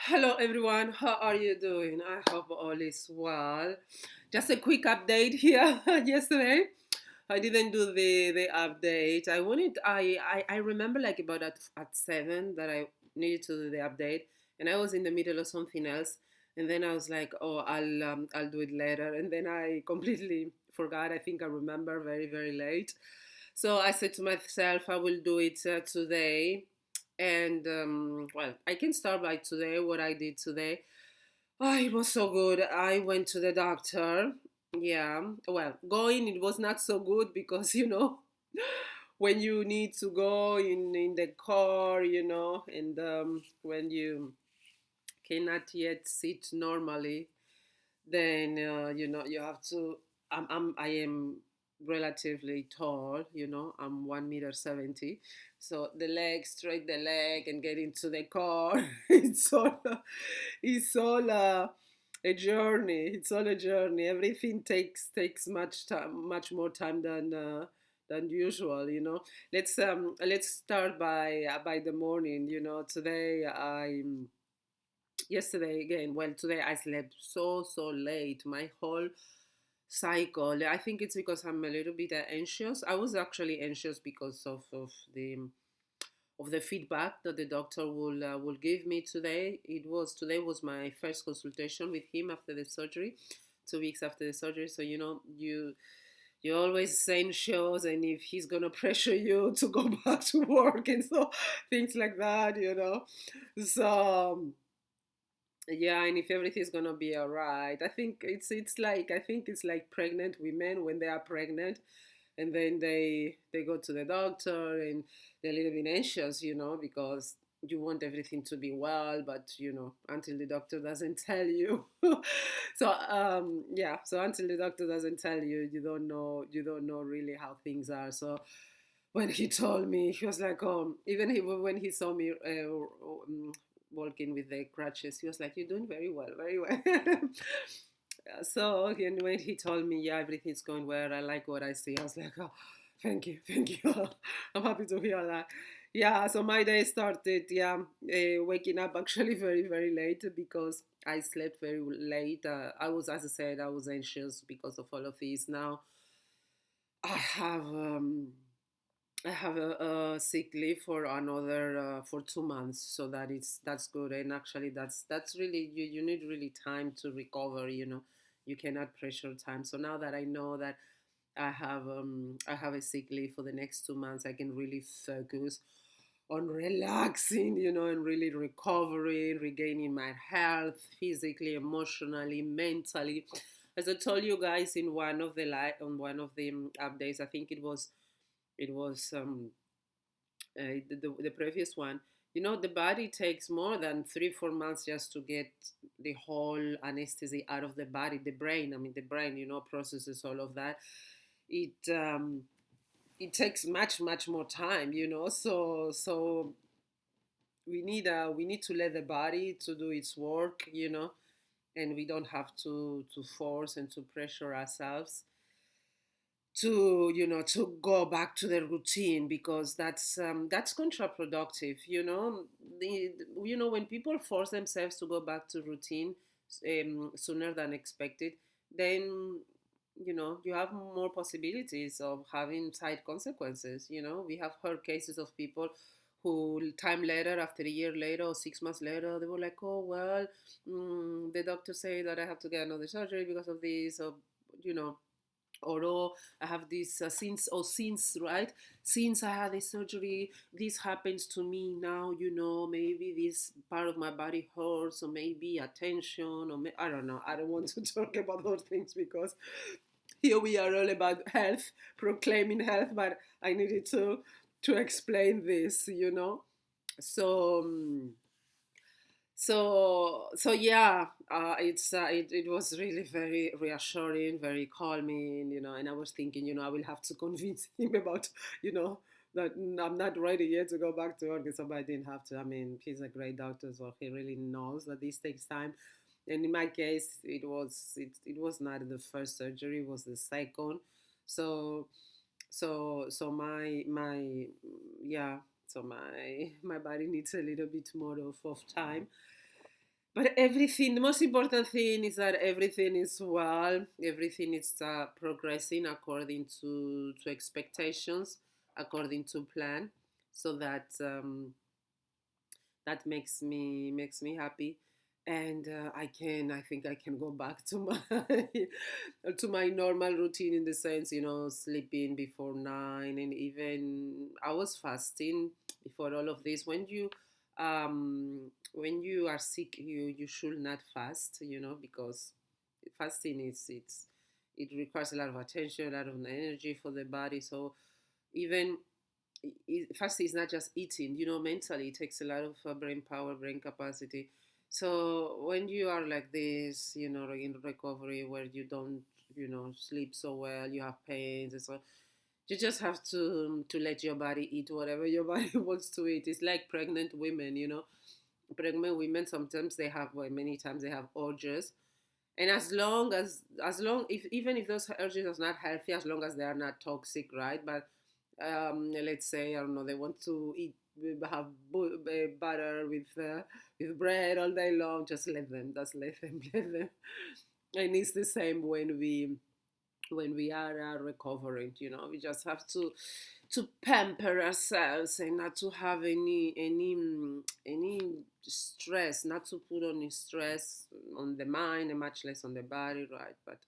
Hello everyone, how are you doing? I hope all is well. Just a quick update here. Yesterday, I didn't do the update. I remember like about at 7 that I needed to do the update, and I was in the middle of something else, and then I was like, oh, I'll do it later, and then I completely forgot. I think I remember very late. So I said to myself, I will do it today. And well, I can start by today, what I did today. Oh, it was so good. I went to the doctor. Yeah, well, going, it was not so good because, when you need to go in the car, and when you cannot yet sit normally, then you have to. I am relatively tall. I'm 1 meter 70, so the leg, straight the leg, and get into the car. It's all a journey. It's all a journey. Everything takes much time, much more time than usual. Let's start by the morning. Today I yesterday again, well, today I slept so late. My whole cycle, I think it's because I'm a little bit anxious. I was actually anxious because of the feedback that the doctor will give me today. Today was my first consultation with him after the surgery, 2 weeks after the surgery. So you always anxious, and if he's gonna pressure you to go back to work and so things like that. So yeah, and if everything's gonna be all right, I think it's like pregnant women when they are pregnant, and then they go to the doctor and they're a little bit anxious, because you want everything to be well, but until the doctor doesn't tell you. So until the doctor doesn't tell you, you don't know really how things are. So when he told me, he was like, oh, even when he saw me walking with the crutches, he was like, you're doing very well, very well. So and when he told me, yeah, everything's going well, I like what I see, I was like, oh, thank you. I'm happy to hear that. Yeah, so my day started, yeah, waking up actually very late because I slept very late. As I said, I was anxious because of all of this. Now I have I have a sick leave for another for 2 months, so that's good. And actually, that's really, you need really time to recover. You cannot pressure time. So now that I know that I have a sick leave for the next 2 months, I can really focus on relaxing, and really recovering, regaining my health physically, emotionally, mentally. As I told you guys in on one of the updates, I think it was the previous one. The body takes more than 3 4 months just to get the whole anesthesia out of the body. The brain processes all of that. It um it takes much more time. So we need to let the body to do its work. And we don't have to force and to pressure ourselves to go back to the routine, because that's counterproductive. When people force themselves to go back to routine sooner than expected, then you have more possibilities of having side consequences. We have heard cases of people who time later, after a year later or 6 months later, they were like, oh well, the doctor said that I have to get another surgery because of this, or you know although I have this since, right? Since I had this surgery, this happens to me now. Maybe this part of my body hurts, or maybe attention, or I don't know. I don't want to talk about those things because here we are all about health, proclaiming health, but I needed to explain this. So. So yeah, it was really very reassuring, very calming. And I was thinking, I will have to convince him about, you know that I'm not ready yet to go back to work. And so, but I didn't have to. I mean, he's a great doctor, so he really knows that this takes time. And in my case, it was not the first surgery; it was the second. So so my yeah, so my body needs a little bit more of time. But everything, the most important thing is that everything is well, everything is progressing according to expectations, according to plan. So that that makes me happy, and I think I can go back to my to my normal routine, in the sense, sleeping before 9, and even I was fasting before all of this. When you are sick, you should not fast, because fasting is it requires a lot of attention, a lot of energy for the body. So even fasting is not just eating, mentally it takes a lot of brain power, brain capacity. So when you are like this, in recovery, where you don't, sleep so well, you have pains and so, you just have to let your body eat whatever your body wants to eat. It's like pregnant women, pregnant women, sometimes they have, well, many times they have urges, and as long, if even if those urges are not healthy, as long as they are not toxic, right? But let's say, I don't know, they want to eat, have butter with bread all day long. Just let them. Just let them. Let them. And it's the same when we are recovering. We just have to pamper ourselves, and not to have any stress, not to put any stress on the mind, and much less on the body, right? But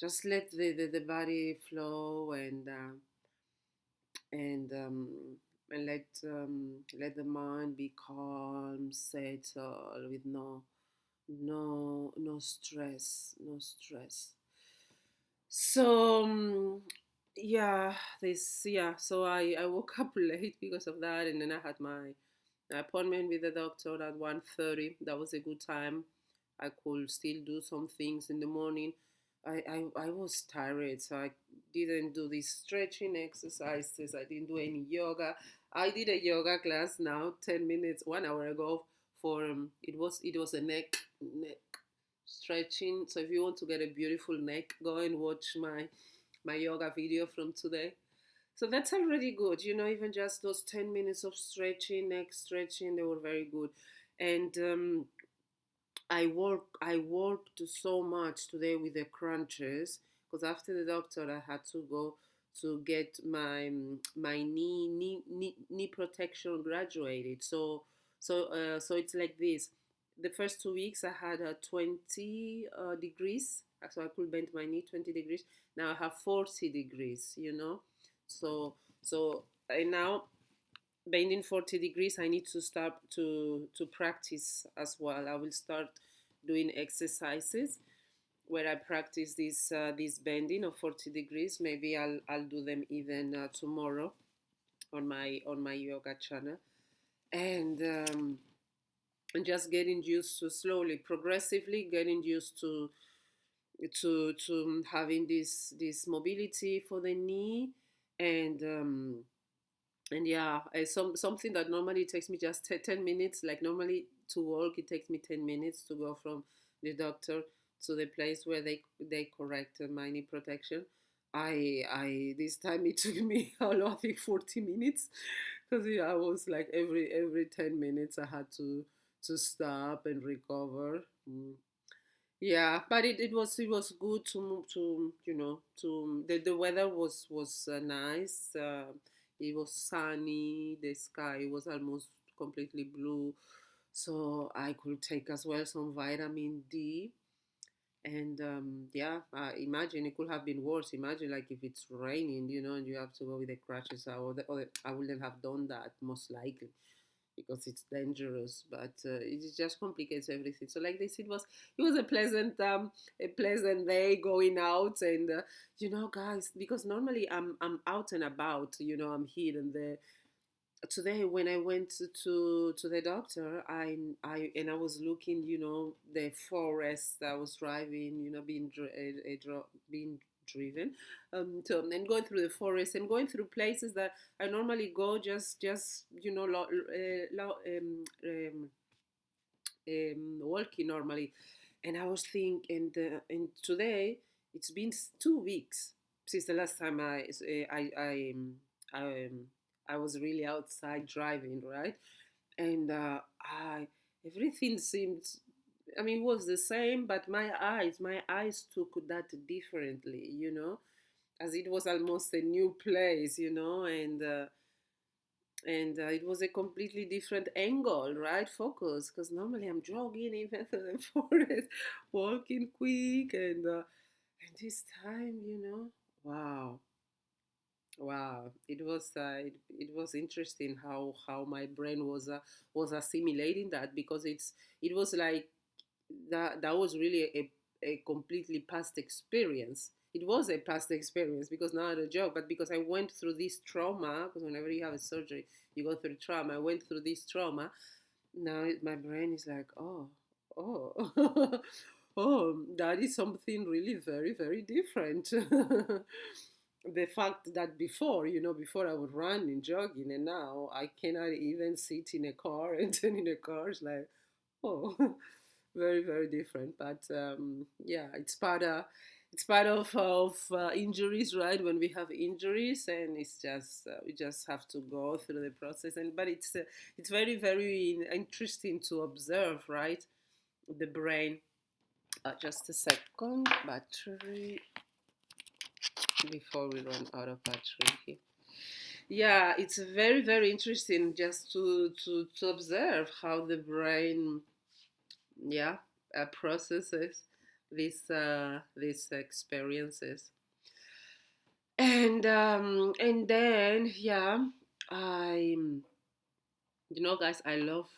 just let the body flow, and let the mind be calm, settle, with no stress, no stress. So yeah, so I woke up late because of that, and then I had my appointment with the doctor at 1:30. That was a good time. I could still do some things in the morning. I was tired, so I didn't do these stretching exercises. I didn't do any yoga. I did a yoga class now, 10 minutes, 1 hour ago, for it was a neck stretching. So if you want to get a beautiful neck, go and watch my yoga video from today. So that's already good, even just those 10 minutes of stretching, neck stretching, they were very good. And I worked so much today with the crunches, because after the doctor I had to go to get my knee protection graduated. So it's like this. The first 2 weeks I had 20 degrees, so I could bend my knee 20 degrees. Now I have 40 degrees. So and now, bending 40 degrees, I need to start to practice as well. I will start doing exercises where I practice this bending of 40 degrees. Maybe I'll do them even tomorrow on my yoga channel. And um, and just getting used to, slowly, progressively getting used to having this mobility for the knee. And um, and yeah, something that normally takes me just 10 minutes, like normally to walk, it takes me 10 minutes to go from the doctor to the place where they correct my knee protection. I This time it took me I think 40 minutes, because I was like, every 10 minutes I had to stop and recover. Yeah, but it was good to move to, the weather was nice. It was sunny. The sky was almost completely blue, so I could take as well some vitamin D. And yeah, imagine it could have been worse. Imagine, like, if it's raining, and you have to go with the crutches. I wouldn't have done that, most likely, because it's dangerous. But it just complicates everything. So like this, it was a pleasant day going out. And guys, because normally I'm out and about, I'm here and there. Today, when I went to the doctor, I was looking, the forest I was driving, being driven, and going through the forest, and going through places that I normally go, just walking normally. And I was thinking, and today it's been 2 weeks since the last time I I was really outside driving, right? And I everything seemed I mean, it was the same, but my eyes took that differently, as it was almost a new place, and it was a completely different angle, right? Focus, because normally I'm jogging even through the forest, walking quick, and this time, wow, wow, it was interesting how my brain was assimilating that, because it was like that was really a completely past experience. It was a past experience because not a joke, but because I went through this trauma. Because whenever you have a surgery, you go through trauma. I went through this trauma. Now my brain is like, oh, oh, that is something really very, very different. The fact that before I would run and jogging, and now I cannot even sit in a car and turn in a car. It's like, oh, very, very different. But yeah, it's part of injuries, right? When we have injuries, and it's just we just have to go through the process. And but it's very, very interesting to observe, right? The brain. Just a second, battery before we run out of battery here. Yeah, it's very, very interesting just to observe how the brain, yeah, processes these experiences. And then, yeah, I guys, I love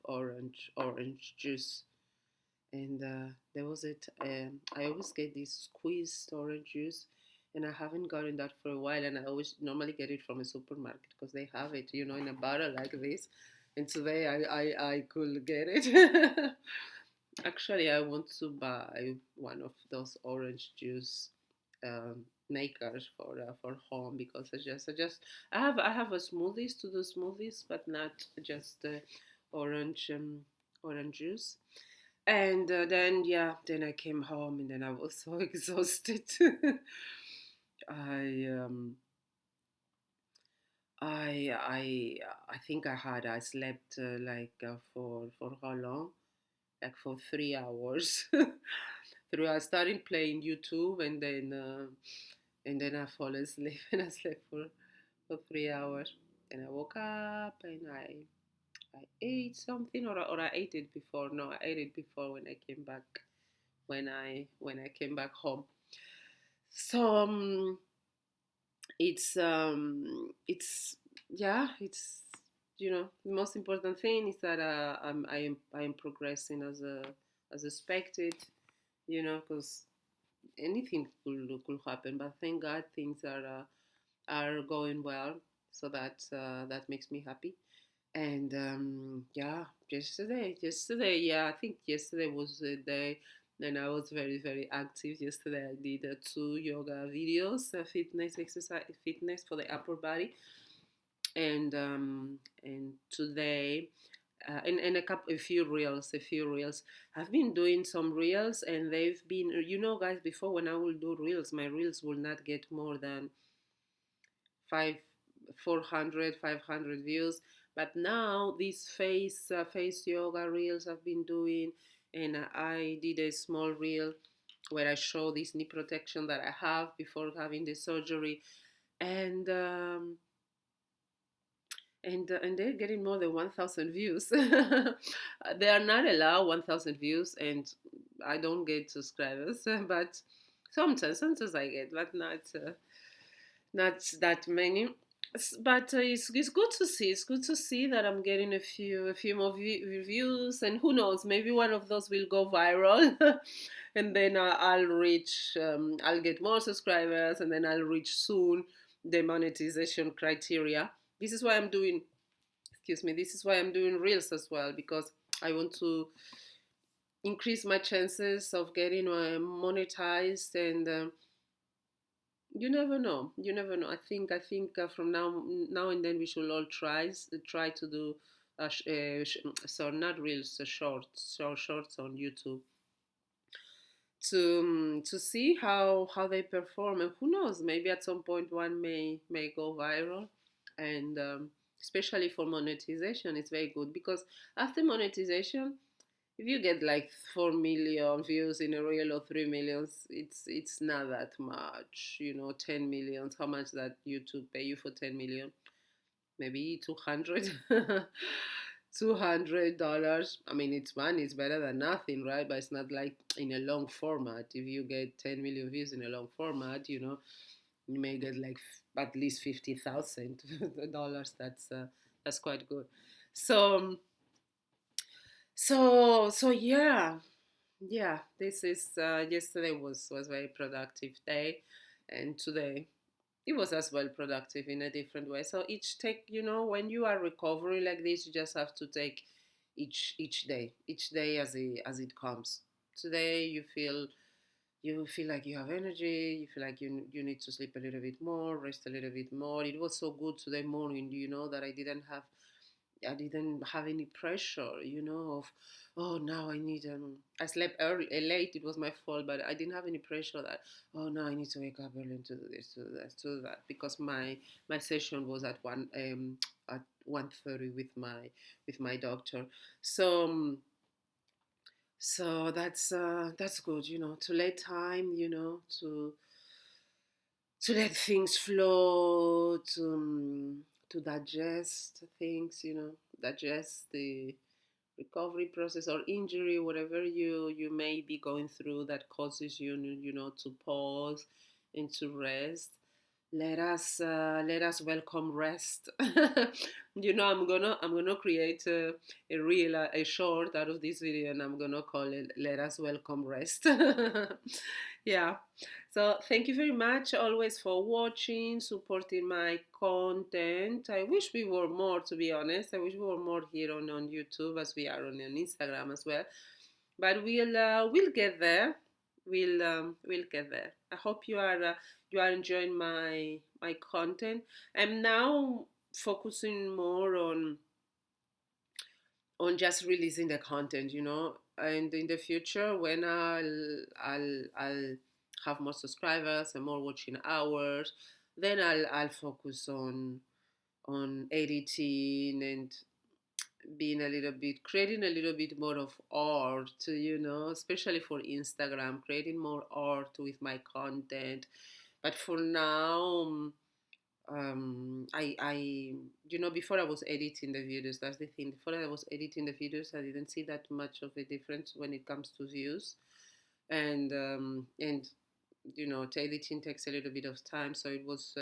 orange juice. And there was it. I always get this squeezed orange juice, and I haven't gotten that for a while. And I always normally get it from a supermarket because they have it, in a bottle like this. And today I could get it. Actually, I want to buy one of those orange juice makers for home, because I have a smoothies to do smoothies, but not just orange orange juice. And then, yeah, then I came home, and then I was so exhausted. I I think I slept for how long? Like for 3 hours. Through I started playing YouTube, and then I fall asleep, and I slept for 3 hours. And I woke up, and I ate something, or I ate it before. No, I ate it before when I came back, when I came back home. So it's yeah, it's the most important thing is that I am progressing as expected, because anything could happen, but thank God things are going well, so that makes me happy. And yeah, yesterday, yeah, I think yesterday was the day, and I was very, very active. Yesterday, I did two yoga videos, fitness exercise, fitness for the upper body, and today, and a few reels. I've been doing some reels, and they've been, guys. Before, when I will do reels, my reels will not get more than five 400, 500 views. But now these face yoga reels I've been doing, and I did a small reel where I show this knee protection that I have before having the surgery. And um, and uh, and they're getting more than 1,000 views. They are not allowed 1,000 views, and I don't get subscribers, but sometimes I get, but not that many. But it's good to see. It's good to see that I'm getting a few more reviews, and who knows, maybe one of those will go viral, and then I'll get more subscribers, and then I'll reach soon the monetization criteria. This is why I'm doing. Excuse me. This is why I'm doing reels as well, because I want to increase my chances of getting monetized. And you never know. You never know. I think from now and then we should all try to do so not reels, shorts on YouTube, to see how they perform. And who knows, maybe at some point one may go viral. And especially for monetization, it's very good, because after monetization if you get like 4 million views in a reel or 3 millions, it's not that much. 10 millions. How much that YouTube pay you for 10 million? Maybe 200. $200. I mean, it's money. It's better than nothing, right? But it's not like in a long format. If you get 10 million views in a long format, you may get like at least $50,000. That's quite good. So yeah, yeah. This is yesterday was very productive day, and today it was as well productive in a different way. So when you are recovering like this, you just have to take each day as it comes. Today you feel like you have energy. You feel like you need to sleep a little bit more, rest a little bit more. It was so good today morning, that I didn't have any pressure, of, oh, now I need, I slept early, late, it was my fault, but I didn't have any pressure that, oh, now I need to wake up early and to do this, to do that, to do that, because my session was at 1:30 with my doctor. So that's good, to let time, to let things flow, to digest things, digest the recovery process or injury, whatever you may be going through that causes you, to pause and to rest. Let us welcome rest. I'm gonna create a reel, a short out of this video, and I'm gonna call it "Let Us Welcome Rest." Yeah. So thank you very much always for watching, supporting my content. I wish we were more, to be honest. I wish we were more here on YouTube as we are on Instagram as well. But we'll get there. We'll get there. I hope you are enjoying my content. I'm now focusing more on just releasing the content, and in the future when I'll have more subscribers and more watching hours, then I'll focus on editing and creating a little bit more of art, especially for Instagram, creating more art with my content. But for now, before I was editing the videos, that's the thing. Before I was editing the videos, I didn't see that much of a difference when it comes to views, and editing takes a little bit of time, so it was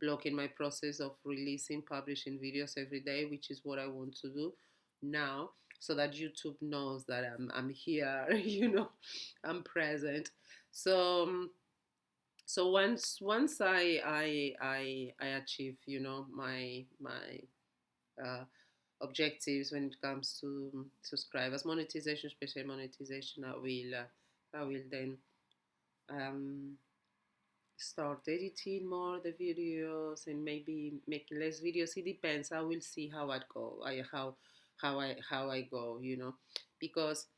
blocking my process of publishing videos every day, which is what I want to do now, so that YouTube knows that I'm here, I'm present. So once I achieve, my uh, objectives when it comes to subscribers, monetization, especially monetization, I will then um, start editing more the videos and maybe making less videos. It depends. I will see how I go. How I go. Because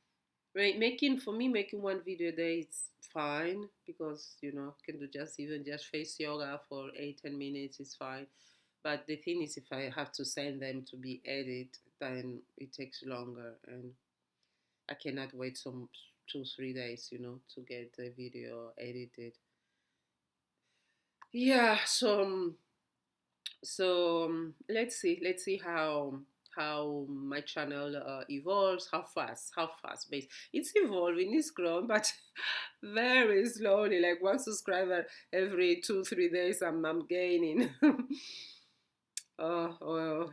making one video a day is fine, because can do just face yoga for 8-10 minutes is fine. But the thing is, if I have to send them to be edited, then it takes longer, and I cannot wait some 2-3 days, to get the video edited. Yeah. So let's see how my channel evolves. How fast base it's evolving, it's growing, but very slowly, like one subscriber every 2-3 days. I'm gaining. Oh well.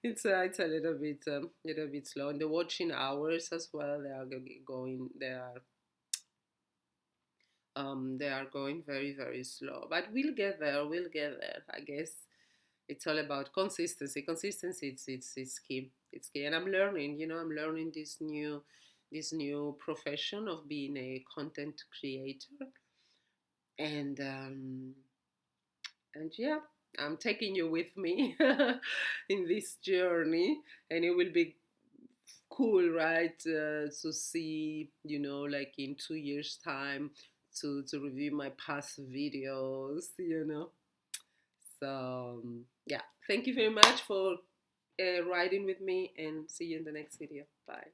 It's a little bit slow, and the watching hours as well, they are going they are going very, very slow, but we'll get there, I guess. It's all about consistency. It's key. It's key, and I'm learning this new profession of being a content creator, and yeah, I'm taking you with me in this journey, and it will be cool, right? To see, like in 2 years' time, to review my past videos. So yeah, thank you very much for riding with me, and see you in the next video. Bye.